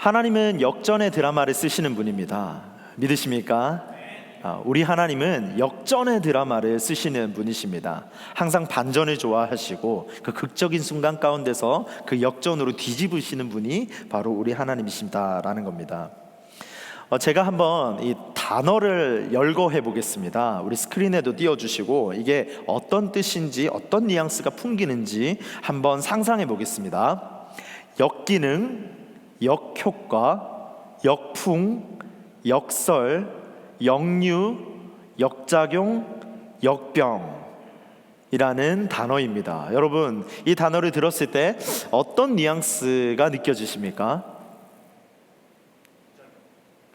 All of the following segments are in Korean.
하나님은 역전의 드라마를 쓰시는 분입니다. 믿으십니까? 우리 하나님은 역전의 드라마를 쓰시는 분이십니다. 항상 반전을 좋아하시고 그 극적인 순간 가운데서 그 역전으로 뒤집으시는 분이 바로 우리 하나님이십니다라는 겁니다. 제가 한번 이 단어를 열거해 보겠습니다. 우리 스크린에도 띄워주시고 이게 어떤 뜻인지 어떤 뉘앙스가 풍기는지 한번 상상해 보겠습니다. 역기능, 역효과, 역풍, 역설, 역류, 역작용, 역병이라는 단어입니다. 여러분, 이 단어를 들었을 때 어떤 뉘앙스가 느껴지십니까?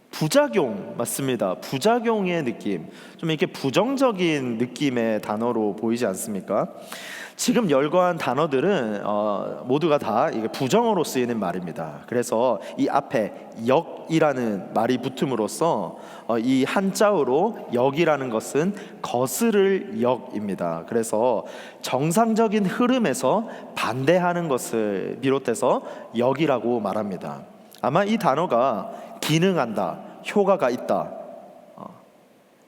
부작용, 맞습니다. 부작용의 느낌, 좀 이렇게 부정적인 느낌의 단어로 보이지 않습니까? 지금 열거한 단어들은 모두가 다 이게 부정어로 쓰이는 말입니다. 그래서 이 앞에 역이라는 말이 붙음으로써 이 한자어로 역이라는 것은 거스를 역입니다. 그래서 정상적인 흐름에서 반대하는 것을 비롯해서 역이라고 말합니다. 아마 이 단어가 기능한다, 효과가 있다,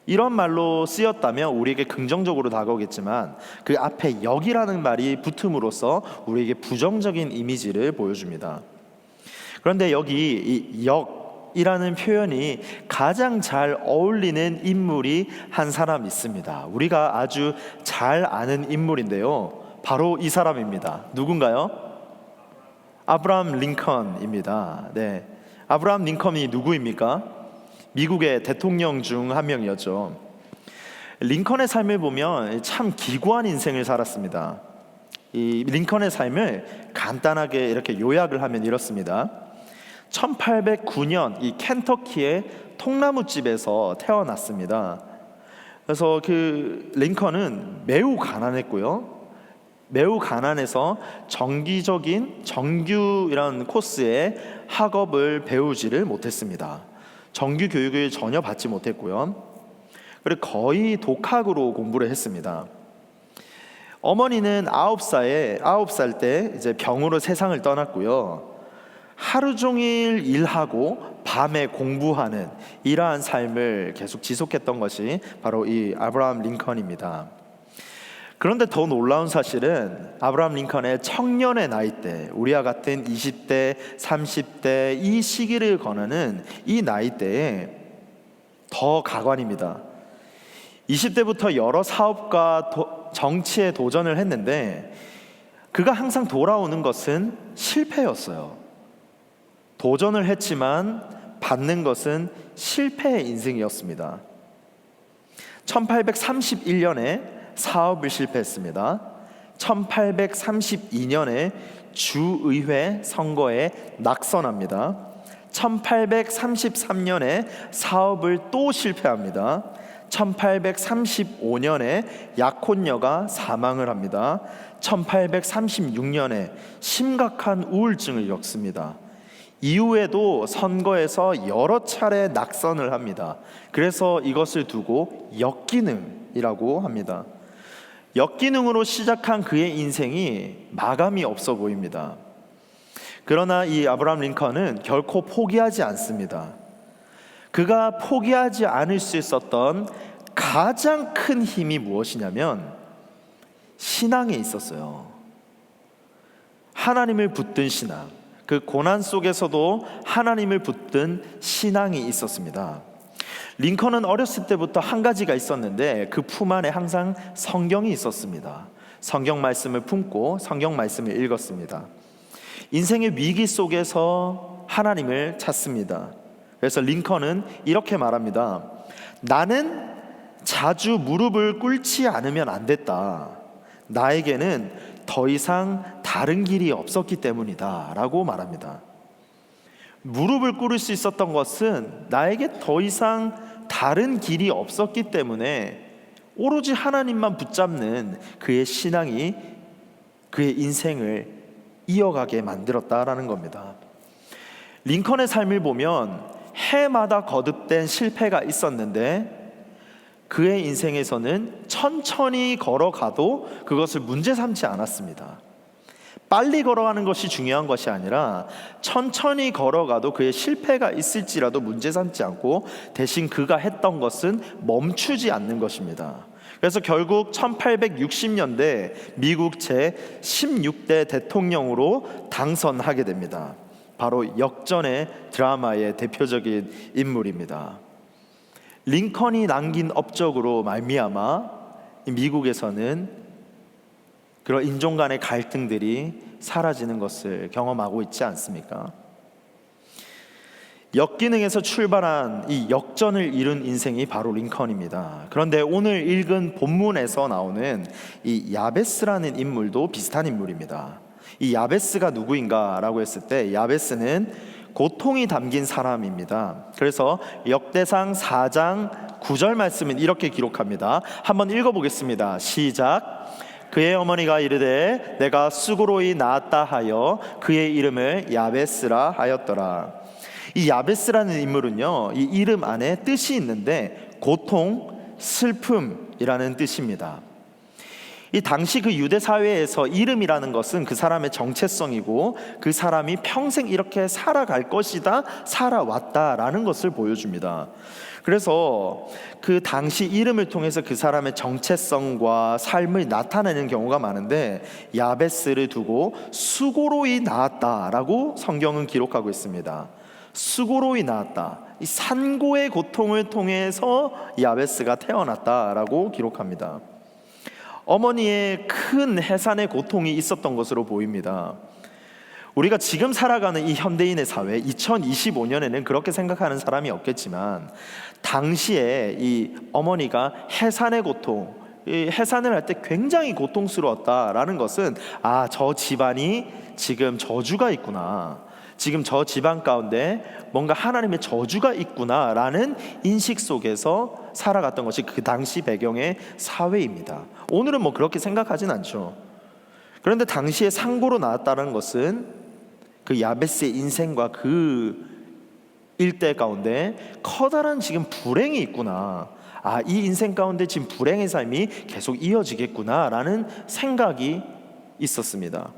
이런 말로 쓰였다면 우리에게 긍정적으로 다가오겠지만 그 앞에 역이라는 말이 붙음으로써 우리에게 부정적인 이미지를 보여줍니다. 그런데 여기 이 역이라는 표현이 가장 잘 어울리는 인물이 한 사람 있습니다. 우리가 아주 잘 아는 인물인데요, 바로 이 사람입니다. 누군가요? 아브라함 링컨입니다. 네, 아브라함 링컨이 누구입니까? 미국의 대통령 중 한 명이었죠. 링컨의 삶을 보면 참 기구한 인생을 살았습니다. 이 링컨의 삶을 간단하게 이렇게 요약을 하면 이렇습니다. 1809년 이 켄터키의 통나무집에서 태어났습니다. 그래서 그 링컨은 매우 가난했고요, 매우 가난해서 정기적인 정규이라는 코스의 학업을 배우지를 못했습니다. 정규 교육을 전혀 받지 못했고요, 그리고 거의 독학으로 공부를 했습니다. 어머니는 9살 때 이제 병으로 세상을 떠났고요, 하루 종일 일하고 밤에 공부하는 이러한 삶을 계속 지속했던 것이 바로 이 아브라함 링컨입니다. 그런데 더 놀라운 사실은 아브라함 링컨의 청년의 나이 때, 우리와 같은 20대, 30대 이 시기를 거느는 이 나이 때에 더 가관입니다. 20대부터 여러 사업과 정치에 도전을 했는데 그가 항상 돌아오는 것은 실패였어요. 도전을 했지만 받는 것은 실패의 인생이었습니다. 1831년에 사업을 실패했습니다. 1832년에 주의회 선거에 낙선합니다. 1833년에 사업을 또 실패합니다. 1835년에 약혼녀가 사망을 합니다. 1836년에 심각한 우울증을 겪습니다. 이후에도 선거에서 여러 차례 낙선을 합니다. 그래서 이것을 두고 역기능이라고 합니다. 역기능으로 시작한 그의 인생이 마감이 없어 보입니다. 그러나 이 아브라함 링컨은 결코 포기하지 않습니다. 그가 포기하지 않을 수 있었던 가장 큰 힘이 무엇이냐면 신앙에 있었어요. 하나님을 붙든 신앙, 그 고난 속에서도 하나님을 붙든 신앙이 있었습니다. 링컨은 어렸을 때부터 한 가지가 있었는데 그 품 안에 항상 성경이 있었습니다. 성경 말씀을 품고 성경 말씀을 읽었습니다. 인생의 위기 속에서 하나님을 찾습니다. 그래서 링컨은 이렇게 말합니다. 나는 자주 무릎을 꿇지 않으면 안 됐다. 나에게는 더 이상 다른 길이 없었기 때문이다 라고 말합니다. 무릎을 꿇을 수 있었던 것은 나에게 더 이상 다른 길이 없었기 때문에 오로지 하나님만 붙잡는 그의 신앙이 그의 인생을 이어가게 만들었다라는 겁니다. 링컨의 삶을 보면 해마다 거듭된 실패가 있었는데 그의 인생에서는 천천히 걸어가도 그것을 문제 삼지 않았습니다. 빨리 걸어가는 것이 중요한 것이 아니라 천천히 걸어가도 그의 실패가 있을지라도 문제 삼지 않고 대신 그가 했던 것은 멈추지 않는 것입니다. 그래서 결국 1860년대 미국 제16대 대통령으로 당선하게 됩니다. 바로 역전의 드라마의 대표적인 인물입니다. 링컨이 남긴 업적으로 말미암아 미국에서는 그런 인종 간의 갈등들이 사라지는 것을 경험하고 있지 않습니까? 역기능에서 출발한 이 역전을 이룬 인생이 바로 링컨입니다. 그런데 오늘 읽은 본문에서 나오는 이 야베스라는 인물도 비슷한 인물입니다. 이 야베스가 누구인가라고 했을 때 야베스는 고통이 담긴 사람입니다. 그래서 역대상 4장 9절 말씀은 이렇게 기록합니다. 한번 읽어보겠습니다. 시작. 그의 어머니가 이르되 내가 수고로이 낳았다 하여 그의 이름을 야베스라 하였더라. 이 야베스라는 인물은요, 이 이름 안에 뜻이 있는데 고통, 슬픔이라는 뜻입니다. 이 당시 그 유대 사회에서 이름이라는 것은 그 사람의 정체성이고 그 사람이 평생 이렇게 살아갈 것이다, 살아왔다라는 것을 보여줍니다. 그래서 그 당시 이름을 통해서 그 사람의 정체성과 삶을 나타내는 경우가 많은데 야베스를 두고 수고로이 낳았다라고 성경은 기록하고 있습니다. 수고로이 낳았다. 이 산고의 고통을 통해서 야베스가 태어났다라고 기록합니다. 어머니의 큰 해산의 고통이 있었던 것으로 보입니다. 우리가 지금 살아가는 이 현대인의 사회 2025년에는 그렇게 생각하는 사람이 없겠지만 당시에 이 어머니가 해산의 고통, 이 해산을 할 때 굉장히 고통스러웠다라는 것은 저 집안이 지금 저주가 있구나, 지금 저 집안 가운데 뭔가 하나님의 저주가 있구나라는 인식 속에서 살아갔던 것이 그 당시 배경의 사회입니다. 오늘은 뭐 그렇게 생각하진 않죠. 그런데 당시에 상고로 나왔다는 것은 그 야베스의 인생과 그 일대 가운데 커다란 지금 불행이 있구나, 이 인생 가운데 지금 불행의 삶이 계속 이어지겠구나라는 생각이 있었습니다.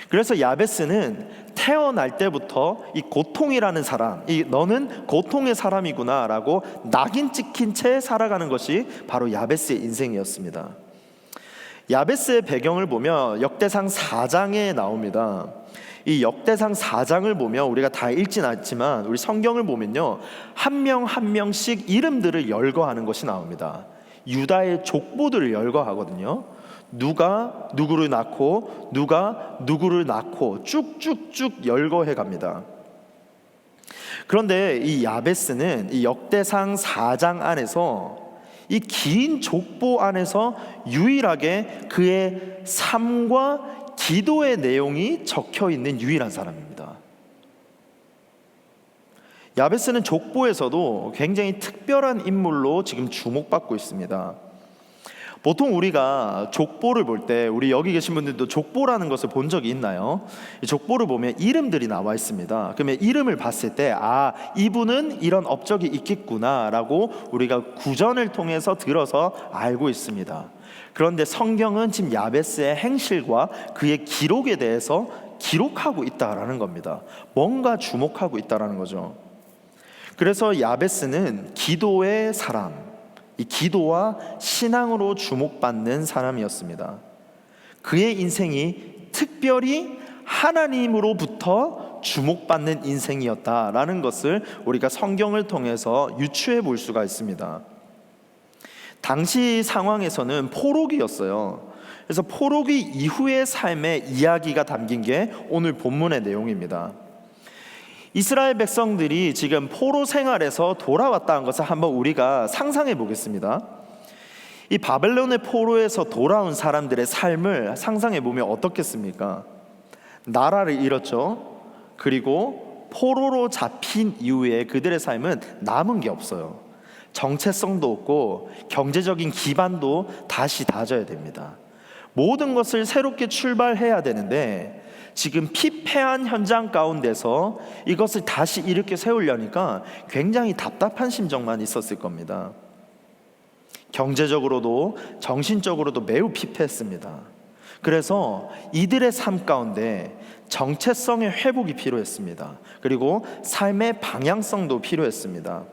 그래서 야베스는 태어날 때부터 이 고통이라는 사람, 너는 고통의 사람이구나라고 낙인 찍힌 채 살아가는 것이 바로 야베스의 인생이었습니다. 야베스의 배경을 보면 역대상 4장에 나옵니다. 이 역대상 4장을 보면 우리가 다 읽진 않지만 우리 성경을 보면요, 한 명 한 명씩 이름들을 열거하는 것이 나옵니다. 유다의 족보들을 열거하거든요. 누가 누구를 낳고 누가 누구를 낳고 쭉쭉쭉 열거해 갑니다. 그런데 이 야베스는 이 역대상 4장 안에서 이 긴 족보 안에서 유일하게 그의 삶과 기도의 내용이 적혀 있는 유일한 사람입니다. 야베스는 족보에서도 굉장히 특별한 인물로 지금 주목받고 있습니다. 보통 우리가 족보를 볼 때, 우리 여기 계신 분들도 족보라는 것을 본 적이 있나요? 이 족보를 보면 이름들이 나와 있습니다. 그러면 이름을 봤을 때 이분은 이런 업적이 있겠구나라고 우리가 구전을 통해서 들어서 알고 있습니다. 그런데 성경은 지금 야베스의 행실과 그의 기록에 대해서 기록하고 있다라는 겁니다. 뭔가 주목하고 있다라는 거죠. 그래서 야베스는 기도의 사람, 이 기도와 신앙으로 주목받는 사람이었습니다. 그의 인생이 특별히 하나님으로부터 주목받는 인생이었다라는 것을 우리가 성경을 통해서 유추해 볼 수가 있습니다. 당시 상황에서는 포로기였어요. 그래서 포로기 이후의 삶의 이야기가 담긴 게 오늘 본문의 내용입니다. 이스라엘 백성들이 지금 포로 생활에서 돌아왔다는 것을 한번 우리가 상상해 보겠습니다. 이 바벨론의 포로에서 돌아온 사람들의 삶을 상상해 보면 어떻겠습니까? 나라를 잃었죠. 그리고 포로로 잡힌 이후에 그들의 삶은 남은 게 없어요. 정체성도 없고 경제적인 기반도 다시 다져야 됩니다. 모든 것을 새롭게 출발해야 되는데 지금 피폐한 현장 가운데서 이것을 다시 일으켜 세우려니까 굉장히 답답한 심정만 있었을 겁니다. 경제적으로도 정신적으로도 매우 피폐했습니다. 그래서 이들의 삶 가운데 정체성의 회복이 필요했습니다. 그리고 삶의 방향성도 필요했습니다.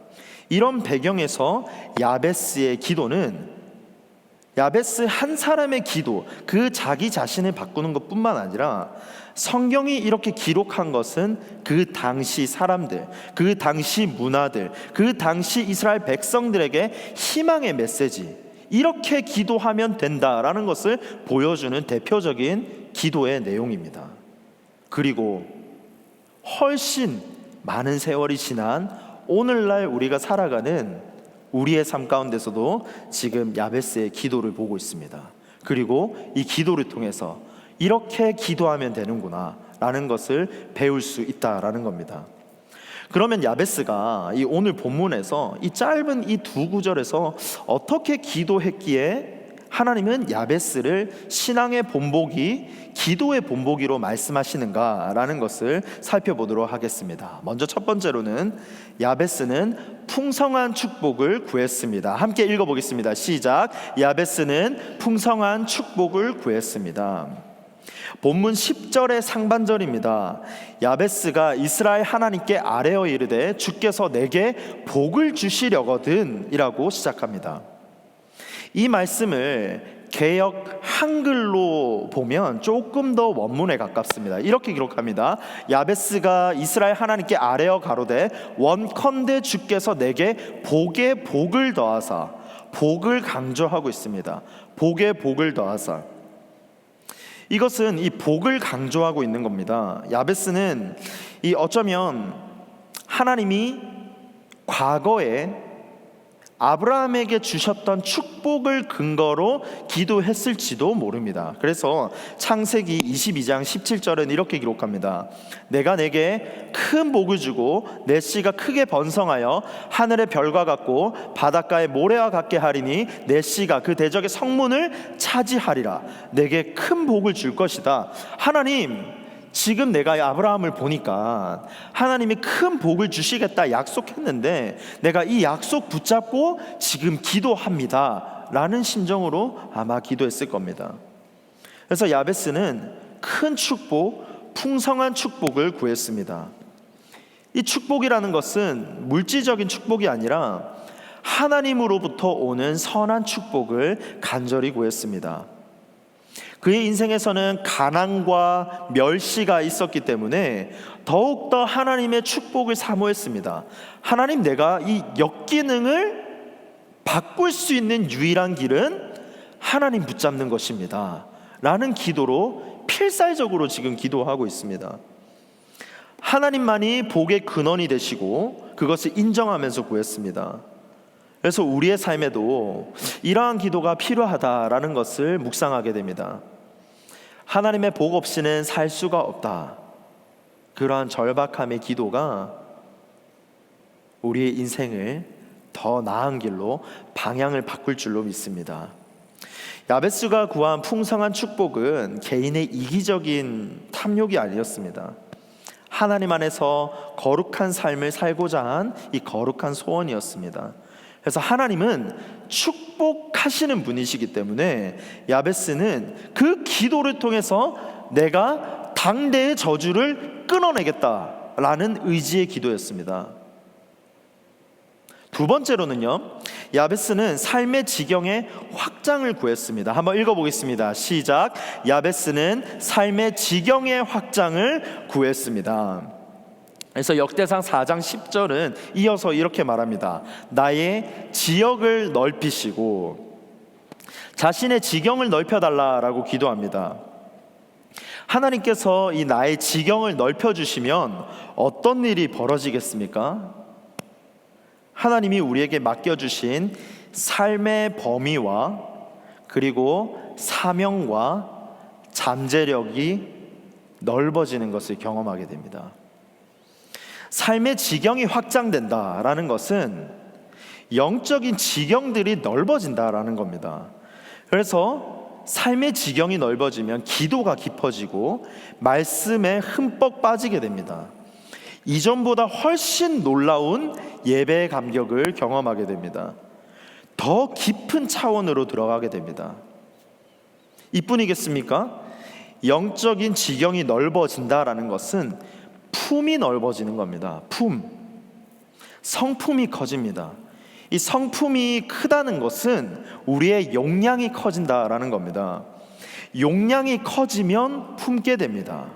이런 배경에서 야베스의 기도는 야베스 한 사람의 기도, 그 자기 자신을 바꾸는 것뿐만 아니라 성경이 이렇게 기록한 것은 그 당시 사람들, 그 당시 문화들, 그 당시 이스라엘 백성들에게 희망의 메시지, 이렇게 기도하면 된다라는 것을 보여주는 대표적인 기도의 내용입니다. 그리고 훨씬 많은 세월이 지난 오늘날 우리가 살아가는 우리의 삶 가운데서도 지금 야베스의 기도를 보고 있습니다. 그리고 이 기도를 통해서 이렇게 기도하면 되는구나 라는 것을 배울 수 있다라는 겁니다. 그러면 야베스가 이 오늘 본문에서 이 짧은 이 두 구절에서 어떻게 기도했기에 하나님은 야베스를 신앙의 본보기, 기도의 본보기로 말씀하시는가라는 것을 살펴보도록 하겠습니다. 먼저 첫 번째로는 야베스는 풍성한 축복을 구했습니다. 함께 읽어보겠습니다. 시작. 야베스는 풍성한 축복을 구했습니다. 본문 10절의 상반절입니다. 야베스가 이스라엘 하나님께 아뢰어 이르되 주께서 내게 복을 주시려거든 이라고 시작합니다. 이 말씀을 개역 한글로 보면 조금 더 원문에 가깝습니다. 이렇게 기록합니다. 야베스가 이스라엘 하나님께 아뢰어 가로되 원컨대 주께서 내게 복에 복을 더하사, 복을 강조하고 있습니다. 복에 복을 더하사. 이것은 이 복을 강조하고 있는 겁니다. 야베스는 이 어쩌면 하나님이 과거에 아브라함에게 주셨던 축복을 근거로 기도했을지도 모릅니다. 그래서 창세기 22장 17절은 이렇게 기록합니다. 내가 내게 큰 복을 주고 내 씨가 크게 번성하여 하늘의 별과 같고 바닷가의 모래와 같게 하리니 내 씨가 그 대적의 성문을 차지하리라. 내게 큰 복을 줄 것이다. 하나님, 지금 내가 아브라함을 보니까 하나님이 큰 복을 주시겠다 약속했는데 내가 이 약속 붙잡고 지금 기도합니다 라는 심정으로 아마 기도했을 겁니다. 그래서 야베스는 큰 축복, 풍성한 축복을 구했습니다. 이 축복이라는 것은 물질적인 축복이 아니라 하나님으로부터 오는 선한 축복을 간절히 구했습니다. 그의 인생에서는 가난과 멸시가 있었기 때문에 더욱더 하나님의 축복을 사모했습니다. 하나님, 내가 이 역기능을 바꿀 수 있는 유일한 길은 하나님 붙잡는 것입니다 라는 기도로 필사적으로 지금 기도하고 있습니다. 하나님만이 복의 근원이 되시고 그것을 인정하면서 구했습니다. 그래서 우리의 삶에도 이러한 기도가 필요하다라는 것을 묵상하게 됩니다. 하나님의 복 없이는 살 수가 없다. 그러한 절박함의 기도가 우리의 인생을 더 나은 길로 방향을 바꿀 줄로 믿습니다. 야베스가 구한 풍성한 축복은 개인의 이기적인 탐욕이 아니었습니다. 하나님 안에서 거룩한 삶을 살고자 한 이 거룩한 소원이었습니다. 그래서 하나님은 축복하시는 분이시기 때문에 야베스는 그 기도를 통해서 내가 당대의 저주를 끊어내겠다라는 의지의 기도였습니다. 두 번째로는요, 야베스는 삶의 지경의 확장을 구했습니다. 한번 읽어보겠습니다. 시작. 야베스는 삶의 지경의 확장을 구했습니다. 그래서 역대상 4장 10절은 이어서 이렇게 말합니다. 나의 지역을 넓히시고 자신의 지경을 넓혀달라라고 기도합니다. 하나님께서 이 나의 지경을 넓혀주시면 어떤 일이 벌어지겠습니까? 하나님이 우리에게 맡겨주신 삶의 범위와 그리고 사명과 잠재력이 넓어지는 것을 경험하게 됩니다. 삶의 지경이 확장된다라는 것은 영적인 지경들이 넓어진다라는 겁니다. 그래서 삶의 지경이 넓어지면 기도가 깊어지고 말씀에 흠뻑 빠지게 됩니다. 이전보다 훨씬 놀라운 예배의 감격을 경험하게 됩니다. 더 깊은 차원으로 들어가게 됩니다. 이뿐이겠습니까? 영적인 지경이 넓어진다라는 것은 품이 넓어지는 겁니다. 성품이 커집니다. 이 성품이 크다는 것은 우리의 용량이 커진다라는 겁니다. 용량이 커지면 품게 됩니다.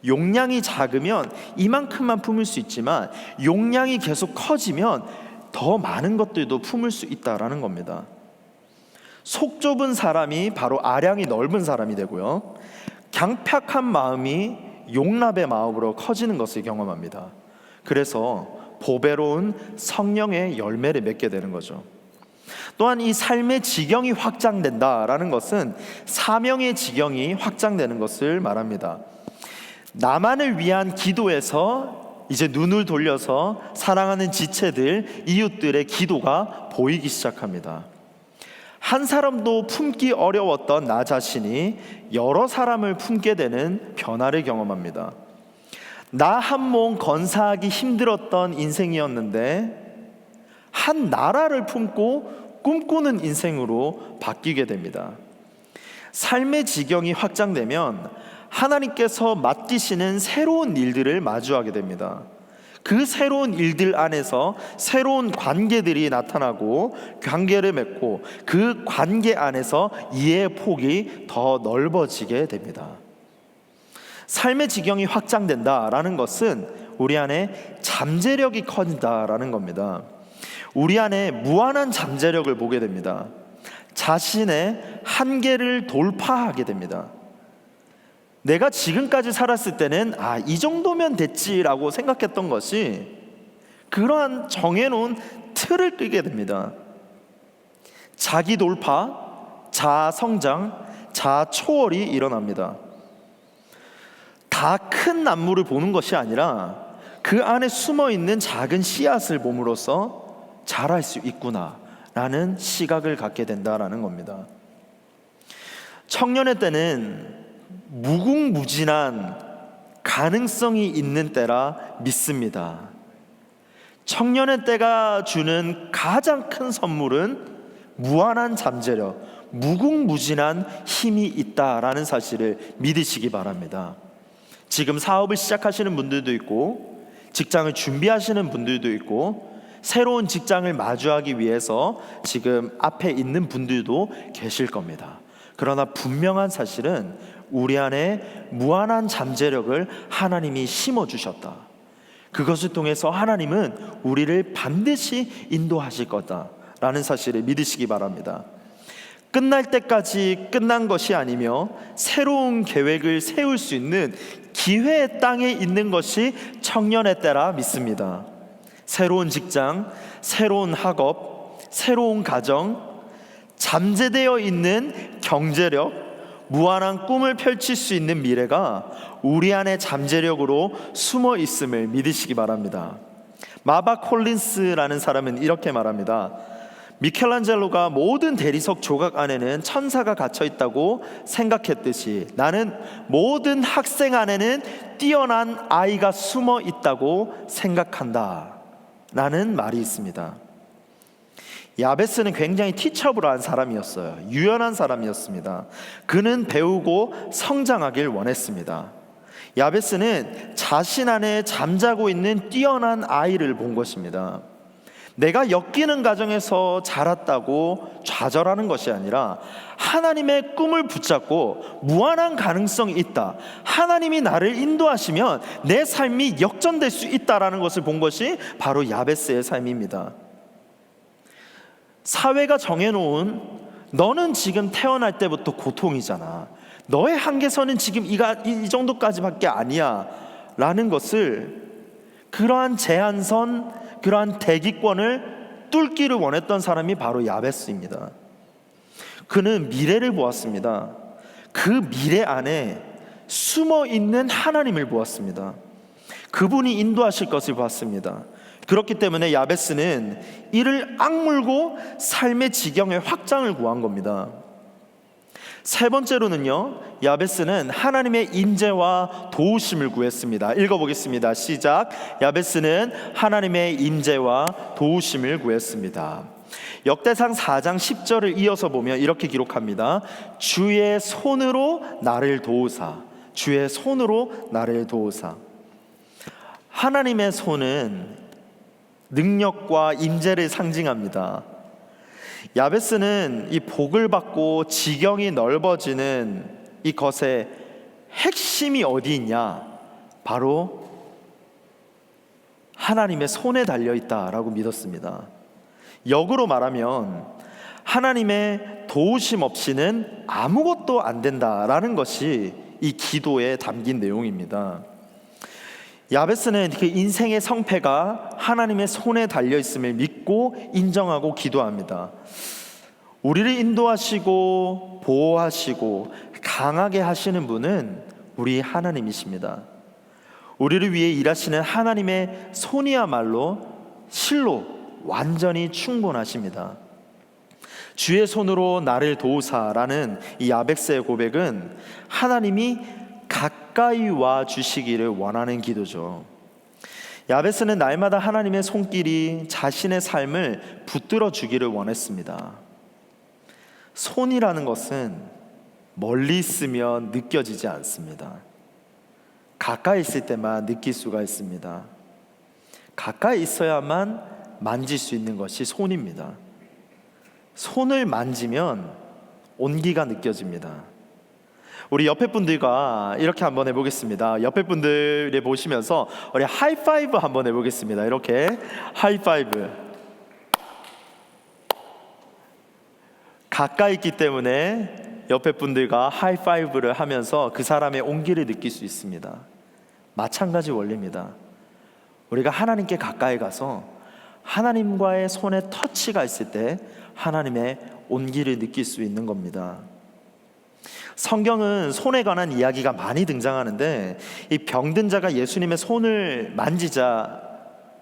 용량이 작으면 이만큼만 품을 수 있지만 용량이 계속 커지면 더 많은 것들도 품을 수 있다라는 겁니다. 속 좁은 사람이 바로 아량이 넓은 사람이 되고요, 강팍한 마음이 용납의 마음으로 커지는 것을 경험합니다. 그래서 보배로운 성령의 열매를 맺게 되는 거죠. 또한 이 삶의 지경이 확장된다라는 것은 사명의 지경이 확장되는 것을 말합니다. 나만을 위한 기도에서 이제 눈을 돌려서 사랑하는 지체들, 이웃들의 기도가 보이기 시작합니다. 한 사람도 품기 어려웠던 나 자신이 여러 사람을 품게 되는 변화를 경험합니다. 나 한 몸 건사하기 힘들었던 인생이었는데 한 나라를 품고 꿈꾸는 인생으로 바뀌게 됩니다. 삶의 지경이 확장되면 하나님께서 맡기시는 새로운 일들을 마주하게 됩니다. 그 새로운 일들 안에서 새로운 관계들이 나타나고 관계를 맺고 그 관계 안에서 이해의 폭이 더 넓어지게 됩니다. 삶의 지경이 확장된다라는 것은 우리 안에 잠재력이 커진다라는 겁니다. 우리 안에 무한한 잠재력을 보게 됩니다. 자신의 한계를 돌파하게 됩니다. 내가 지금까지 살았을 때는 이 정도면 됐지라고 생각했던 것이 그러한 정해놓은 틀을 끄게 됩니다. 자기 돌파, 자아 성장, 자아 초월이 일어납니다. 다 큰 나무를 보는 것이 아니라 그 안에 숨어있는 작은 씨앗을 봄으로써 자랄 수 있구나라는 시각을 갖게 된다라는 겁니다. 청년의 때는 무궁무진한 가능성이 있는 때라 믿습니다. 청년의 때가 주는 가장 큰 선물은 무한한 잠재력, 무궁무진한 힘이 있다라는 사실을 믿으시기 바랍니다. 지금 사업을 시작하시는 분들도 있고 직장을 준비하시는 분들도 있고 새로운 직장을 마주하기 위해서 지금 앞에 있는 분들도 계실 겁니다. 그러나 분명한 사실은 우리 안에 무한한 잠재력을 하나님이 심어주셨다. 그것을 통해서 하나님은 우리를 반드시 인도하실 거다라는 사실을 믿으시기 바랍니다. 끝날 때까지 끝난 것이 아니며 새로운 계획을 세울 수 있는 기회의 땅에 있는 것이 청년의 때라 믿습니다. 새로운 직장, 새로운 학업, 새로운 가정, 잠재되어 있는 경제력, 무한한 꿈을 펼칠 수 있는 미래가 우리 안에 잠재력으로 숨어 있음을 믿으시기 바랍니다. 마바 콜린스라는 사람은 이렇게 말합니다. 미켈란젤로가 모든 대리석 조각 안에는 천사가 갇혀 있다고 생각했듯이 나는 모든 학생 안에는 뛰어난 아이가 숨어 있다고 생각한다 라는 말이 있습니다. 야베스는 굉장히 티처블한 사람이었어요. 유연한 사람이었습니다. 그는 배우고 성장하길 원했습니다. 야베스는 자신 안에 잠자고 있는 뛰어난 아이를 본 것입니다. 내가 엮이는 가정에서 자랐다고 좌절하는 것이 아니라 하나님의 꿈을 붙잡고 무한한 가능성이 있다. 하나님이 나를 인도하시면 내 삶이 역전될 수 있다라는 것을 본 것이 바로 야베스의 삶입니다. 사회가 정해놓은 너는 지금 태어날 때부터 고통이잖아. 너의 한계선은 지금 이 정도까지밖에 아니야 라는 것을 그러한 제한선, 그러한 대기권을 뚫기를 원했던 사람이 바로 야베스입니다. 그는 미래를 보았습니다. 그 미래 안에 숨어있는 하나님을 보았습니다. 그분이 인도하실 것을 봤습니다. 그렇기 때문에 야베스는 이를 악물고 삶의 지경의 확장을 구한 겁니다. 세 번째로는요, 야베스는 하나님의 임재와 도우심을 구했습니다. 읽어보겠습니다. 시작. 야베스는 하나님의 임재와 도우심을 구했습니다. 역대상 4장 10절을 이어서 보면 이렇게 기록합니다. 주의 손으로 나를 도우사. 주의 손으로 나를 도우사. 하나님의 손은 능력과 임재를 상징합니다. 야베스는 이 복을 받고 지경이 넓어지는 이 것의 핵심이 어디 있냐? 바로 하나님의 손에 달려있다라고 믿었습니다. 역으로 말하면 하나님의 도우심 없이는 아무것도 안 된다라는 것이 이 기도에 담긴 내용입니다. 야베스는 그 인생의 성패가 하나님의 손에 달려있음을 믿고 인정하고 기도합니다. 우리를 인도하시고 보호하시고 강하게 하시는 분은 우리 하나님이십니다. 우리를 위해 일하시는 하나님의 손이야말로 실로 완전히 충분하십니다. 주의 손으로 나를 도우사라는 이 야베스의 고백은 하나님이 가까이 와 주시기를 원하는 기도죠. 야베스는 날마다 하나님의 손길이 자신의 삶을 붙들어 주기를 원했습니다. 손이라는 것은 멀리 있으면 느껴지지 않습니다. 가까이 있을 때만 느낄 수가 있습니다. 가까이 있어야만 만질 수 있는 것이 손입니다. 손을 만지면 온기가 느껴집니다. 우리 옆에 분들과 이렇게 한번 해보겠습니다. 옆에 분들이 보시면서 우리 하이파이브 한번 해보겠습니다. 이렇게 하이파이브. 가까이 있기 때문에 옆에 분들과 하이파이브를 하면서 그 사람의 온기를 느낄 수 있습니다. 마찬가지 원리입니다. 우리가 하나님께 가까이 가서 하나님과의 손에 터치가 있을 때 하나님의 온기를 느낄 수 있는 겁니다. 성경은 손에 관한 이야기가 많이 등장하는데 이 병든 자가 예수님의 손을 만지자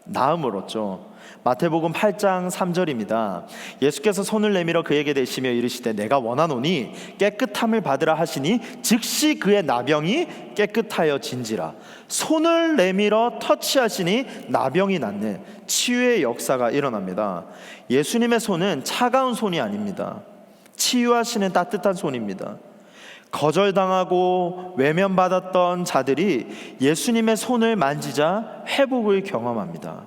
나음을 얻죠. 마태복음 8장 3절입니다. 예수께서 손을 내밀어 그에게 대시며 이르시되 내가 원하노니 깨끗함을 받으라 하시니 즉시 그의 나병이 깨끗하여 진지라. 손을 내밀어 터치하시니 나병이 낫는 치유의 역사가 일어납니다. 예수님의 손은 차가운 손이 아닙니다. 치유하시는 따뜻한 손입니다. 거절당하고 외면받았던 자들이 예수님의 손을 만지자 회복을 경험합니다.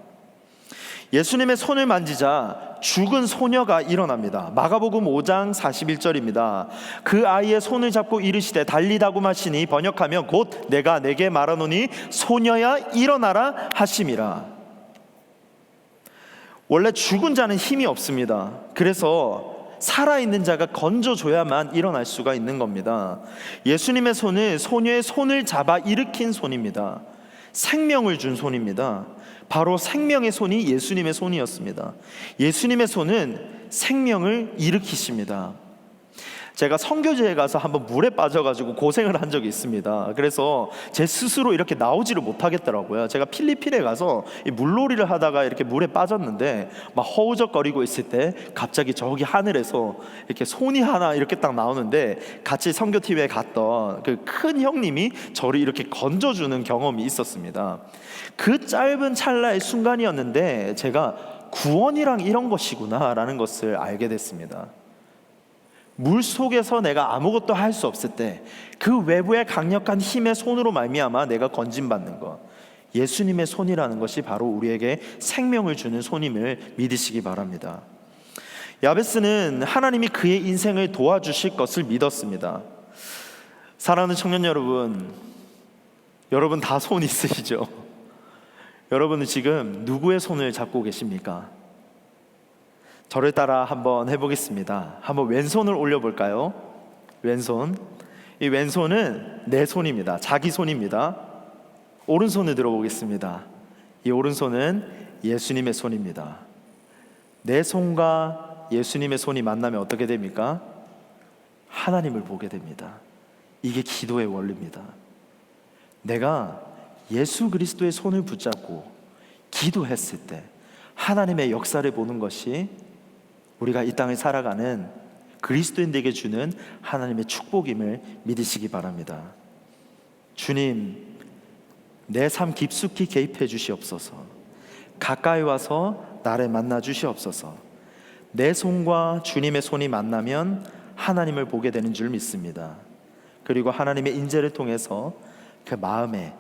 예수님의 손을 만지자 죽은 소녀가 일어납니다. 마가복음 5장 41절입니다. 그 아이의 손을 잡고 이르시되 달리다고 하시니 번역하면 곧 내가 내게 말하노니 소녀야 일어나라 하심이라. 원래 죽은 자는 힘이 없습니다. 그래서 살아있는 자가 건져줘야만 일어날 수가 있는 겁니다. 예수님의 손은 소녀의 손을 잡아 일으킨 손입니다. 생명을 준 손입니다. 바로 생명의 손이 예수님의 손이었습니다. 예수님의 손은 생명을 일으키십니다. 제가 선교지에 가서 한번 물에 빠져가지고 고생을 한 적이 있습니다. 그래서 제 스스로 이렇게 나오지를 못하겠더라고요. 제가 필리핀에 가서 물놀이를 하다가 이렇게 물에 빠졌는데 막 허우적거리고 있을 때 갑자기 저기 하늘에서 이렇게 손이 하나 이렇게 딱 나오는데 같이 선교팀에 갔던 그 큰 형님이 저를 이렇게 건져주는 경험이 있었습니다. 그 짧은 찰나의 순간이었는데 제가 구원이랑 이런 것이구나 라는 것을 알게 됐습니다. 물 속에서 내가 아무것도 할 수 없을 때 그 외부의 강력한 힘의 손으로 말미암아 내가 건짐받는 것, 예수님의 손이라는 것이 바로 우리에게 생명을 주는 손임을 믿으시기 바랍니다. 야베스는 하나님이 그의 인생을 도와주실 것을 믿었습니다. 사랑하는 청년 여러분, 여러분 다 손 있으시죠? 여러분은 지금 누구의 손을 잡고 계십니까? 저를 따라 한번 해보겠습니다. 한번 왼손을 올려볼까요? 왼손. 이 왼손은 내 손입니다. 자기 손입니다. 오른손을 들어보겠습니다. 이 오른손은 예수님의 손입니다. 내 손과 예수님의 손이 만나면 어떻게 됩니까? 하나님을 보게 됩니다. 이게 기도의 원리입니다. 내가 예수 그리스도의 손을 붙잡고 기도했을 때 하나님의 역사를 보는 것이 우리가 이 땅을 살아가는 그리스도인들에게 주는 하나님의 축복임을 믿으시기 바랍니다. 주님, 내 삶 깊숙이 개입해 주시옵소서. 가까이 와서 나를 만나 주시옵소서. 내 손과 주님의 손이 만나면 하나님을 보게 되는 줄 믿습니다. 그리고 하나님의 인재를 통해서 그 마음에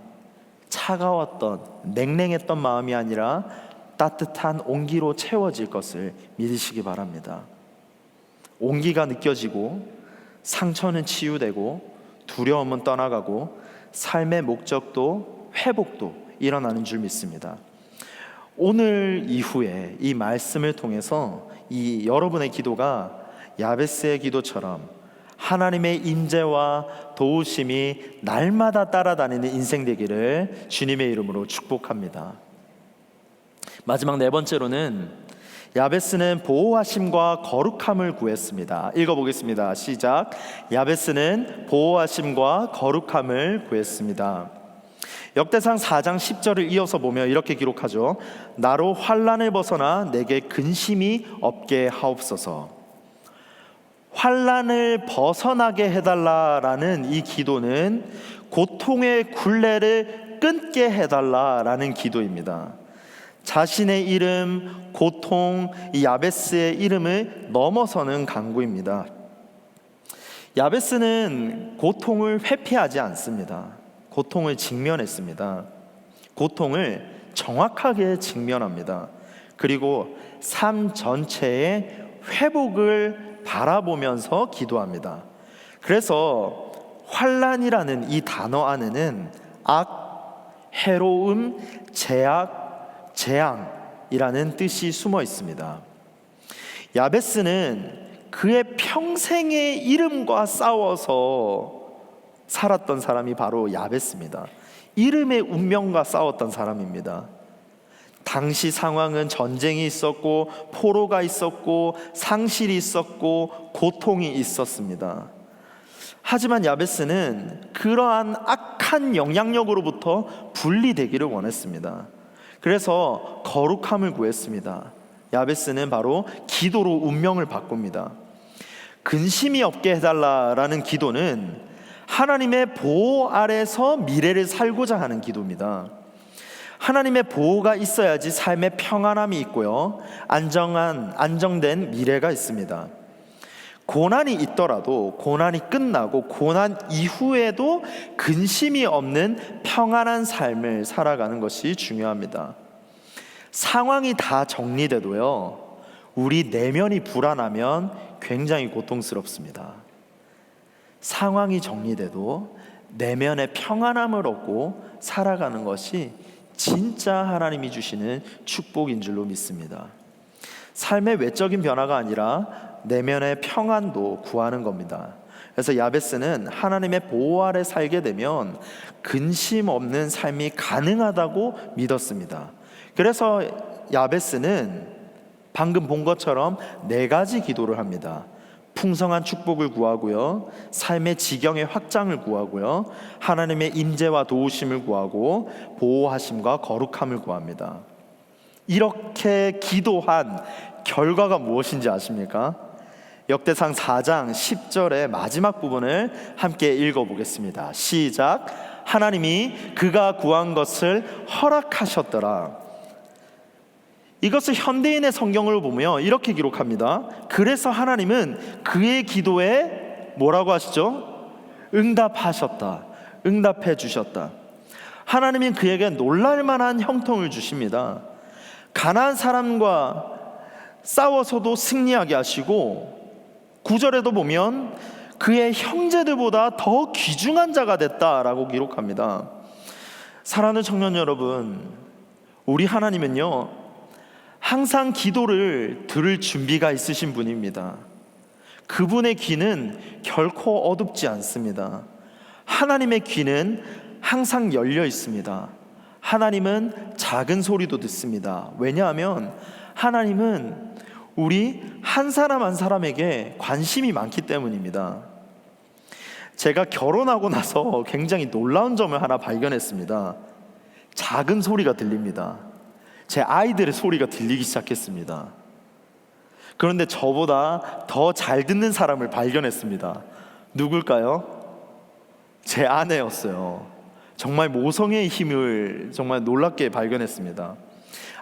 차가웠던 냉랭했던 마음이 아니라 따뜻한 온기로 채워질 것을 믿으시기 바랍니다. 온기가 느껴지고 상처는 치유되고 두려움은 떠나가고 삶의 목적도 회복도 일어나는 줄 믿습니다. 오늘 이후에 이 말씀을 통해서 이 여러분의 기도가 야베스의 기도처럼 하나님의 임재와 도우심이 날마다 따라다니는 인생 되기를 주님의 이름으로 축복합니다. 마지막 네 번째로는 야베스는 보호하심과 거룩함을 구했습니다. 읽어보겠습니다. 시작. 야베스는 보호하심과 거룩함을 구했습니다. 역대상 4장 10절을 이어서 보며 이렇게 기록하죠. 나로 환난을 벗어나 내게 근심이 없게 하옵소서. 환난을 벗어나게 해달라라는 이 기도는 고통의 굴레를 끊게 해달라라는 기도입니다. 자신의 이름, 고통, 이 야베스의 이름을 넘어서는 간구입니다. 야베스는 고통을 회피하지 않습니다. 고통을 직면했습니다. 고통을 정확하게 직면합니다. 그리고 삶 전체의 회복을 바라보면서 기도합니다. 그래서 환난이라는 이 단어 안에는 악, 해로움, 제약, 재앙이라는 뜻이 숨어 있습니다. 야베스는 그의 평생의 이름과 싸워서 살았던 사람이 바로 야베스입니다. 이름의 운명과 싸웠던 사람입니다. 당시 상황은 전쟁이 있었고 포로가 있었고 상실이 있었고 고통이 있었습니다. 하지만 야베스는 그러한 악한 영향력으로부터 분리되기를 원했습니다. 그래서 거룩함을 구했습니다. 야베스는 바로 기도로 운명을 바꿉니다. 근심이 없게 해달라라는 기도는 하나님의 보호 아래서 미래를 살고자 하는 기도입니다. 하나님의 보호가 있어야지 삶의 평안함이 있고요, 안정된 미래가 있습니다. 고난이 있더라도 고난이 끝나고 고난 이후에도 근심이 없는 평안한 삶을 살아가는 것이 중요합니다. 상황이 다 정리돼도요, 우리 내면이 불안하면 굉장히 고통스럽습니다. 상황이 정리돼도 내면의 평안함을 얻고 살아가는 것이 진짜 하나님이 주시는 축복인 줄로 믿습니다. 삶의 외적인 변화가 아니라 내면의 평안도 구하는 겁니다. 그래서 야베스는 하나님의 보호 아래 살게 되면 근심 없는 삶이 가능하다고 믿었습니다. 그래서 야베스는 방금 본 것처럼 4가지 기도를 합니다. 풍성한 축복을 구하고요, 삶의 지경의 확장을 구하고요, 하나님의 임재와 도우심을 구하고 보호하심과 거룩함을 구합니다. 이렇게 기도한 결과가 무엇인지 아십니까? 역대상 4장 10절의 마지막 부분을 함께 읽어보겠습니다. 시작. 하나님이 그가 구한 것을 허락하셨더라. 이것을 현대인의 성경을 보면 이렇게 기록합니다. 그래서 하나님은 그의 기도에 뭐라고 하시죠? 응답하셨다. 응답해 주셨다. 하나님은 그에게 놀랄만한 형통을 주십니다. 가난한 사람과 싸워서도 승리하게 하시고, 9절에도 보면 그의 형제들보다 더 귀중한 자가 됐다라고 기록합니다. 사랑하는 청년 여러분, 우리 하나님은요, 항상 기도를 들을 준비가 있으신 분입니다. 그분의 귀는 결코 어둡지 않습니다. 하나님의 귀는 항상 열려 있습니다. 하나님은 작은 소리도 듣습니다. 왜냐하면 하나님은 우리 한 사람 한 사람에게 관심이 많기 때문입니다. 제가 결혼하고 나서 굉장히 놀라운 점을 하나 발견했습니다. 작은 소리가 들립니다. 제 아이들의 소리가 들리기 시작했습니다. 그런데 저보다 더 잘 듣는 사람을 발견했습니다. 누굴까요? 제 아내였어요. 정말 모성애의 힘을 정말 놀랍게 발견했습니다.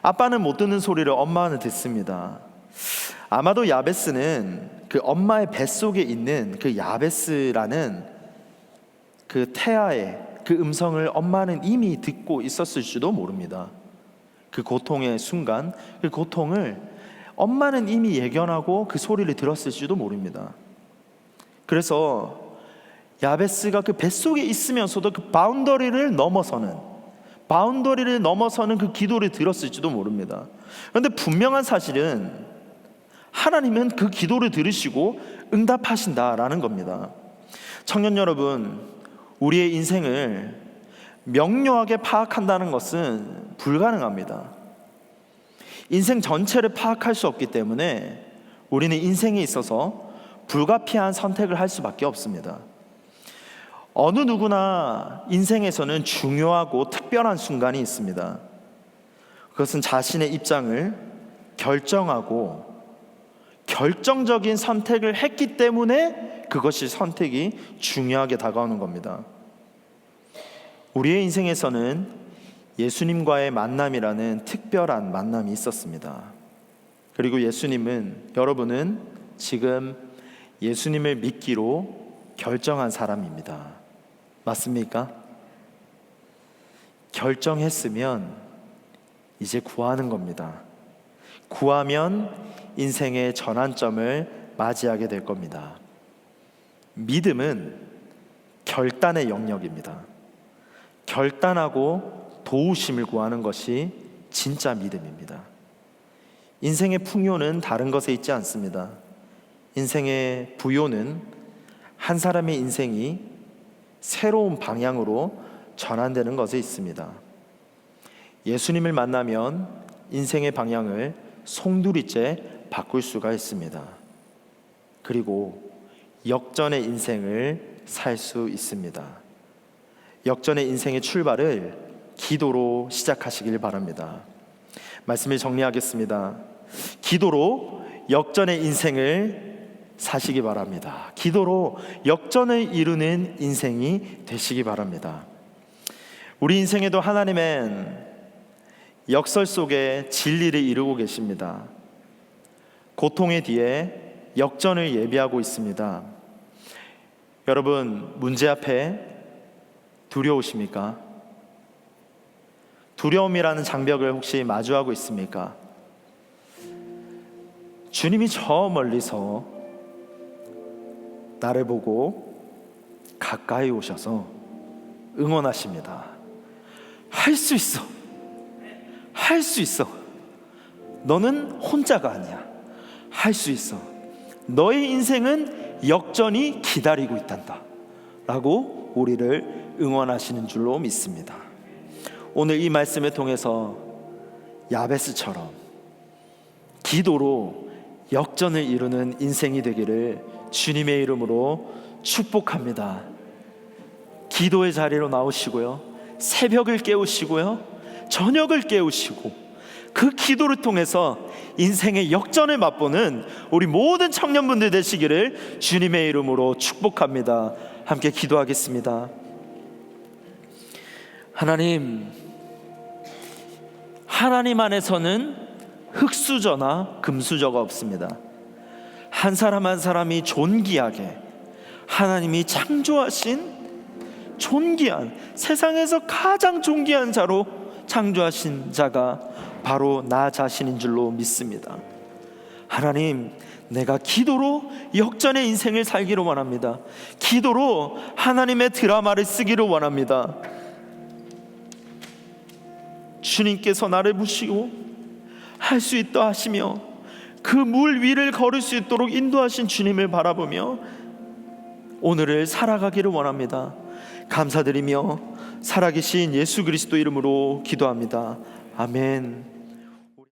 아빠는 못 듣는 소리를 엄마는 듣습니다. 아마도 야베스는 그 엄마의 뱃속에 있는 그 야베스라는 그 태아의 그 음성을 엄마는 이미 듣고 있었을지도 모릅니다. 그 고통의 순간, 그 고통을 엄마는 이미 예견하고 그 소리를 들었을지도 모릅니다. 그래서 야베스가 그 뱃속에 있으면서도 그 바운더리를 넘어서는 그 기도를 들었을지도 모릅니다. 그런데 분명한 사실은 하나님은 그 기도를 들으시고 응답하신다라는 겁니다. 청년 여러분, 우리의 인생을 명료하게 파악한다는 것은 불가능합니다. 인생 전체를 파악할 수 없기 때문에 우리는 인생에 있어서 불가피한 선택을 할 수밖에 없습니다. 어느 누구나 인생에서는 중요하고 특별한 순간이 있습니다. 그것은 자신의 입장을 결정하고 결정적인 선택을 했기 때문에 그것이 선택이 중요하게 다가오는 겁니다. 우리의 인생에서는 예수님과의 만남이라는 특별한 만남이 있었습니다. 그리고 여러분은 지금 예수님을 믿기로 결정한 사람입니다. 맞습니까? 결정했으면 이제 구하는 겁니다. 구하면 인생의 전환점을 맞이하게 될 겁니다. 믿음은 결단의 영역입니다. 결단하고 도우심을 구하는 것이 진짜 믿음입니다. 인생의 풍요는 다른 것에 있지 않습니다. 인생의 부요는 한 사람의 인생이 새로운 방향으로 전환되는 것에 있습니다. 예수님을 만나면 인생의 방향을 송두리째 바꿀 수가 있습니다. 그리고 역전의 인생을 살 수 있습니다. 역전의 인생의 출발을 기도로 시작하시길 바랍니다. 말씀을 정리하겠습니다. 기도로 역전의 인생을 사시기 바랍니다. 기도로 역전을 이루는 인생이 되시기 바랍니다. 우리 인생에도 하나님은 역설 속에 진리를 이루고 계십니다. 고통의 뒤에 역전을 예비하고 있습니다. 여러분, 문제 앞에 두려우십니까? 두려움이라는 장벽을 혹시 마주하고 있습니까? 주님이 저 멀리서 나를 보고 가까이 오셔서 응원하십니다. 할 수 있어. 할 수 있어. 너는 혼자가 아니야. 할 수 있어. 너의 인생은 역전이 기다리고 있단다 라고 우리를 응원하시는 줄로 믿습니다. 오늘 이 말씀을 통해서 야베스처럼 기도로 역전을 이루는 인생이 되기를 주님의 이름으로 축복합니다. 기도의 자리로 나오시고요, 새벽을 깨우시고요, 저녁을 깨우시고 그 기도를 통해서 인생의 역전을 맛보는 우리 모든 청년분들 되시기를 주님의 이름으로 축복합니다. 함께 기도하겠습니다. 하나님 안에서는 흙수저나 금수저가 없습니다. 한 사람 한 사람이 존귀하게 하나님이 창조하신 존귀한, 세상에서 가장 존귀한 자로 창조하신 자가 바로 나 자신인 줄로 믿습니다. 하나님, 내가 기도로 역전의 인생을 살기를 원합니다. 기도로 하나님의 드라마를 쓰기를 원합니다. 주님께서 나를 부시고 할 수 있다 하시며 그 물 위를 걸을 수 있도록 인도하신 주님을 바라보며 오늘을 살아가기를 원합니다. 감사드리며 살아계신 예수 그리스도 이름으로 기도합니다. 아멘.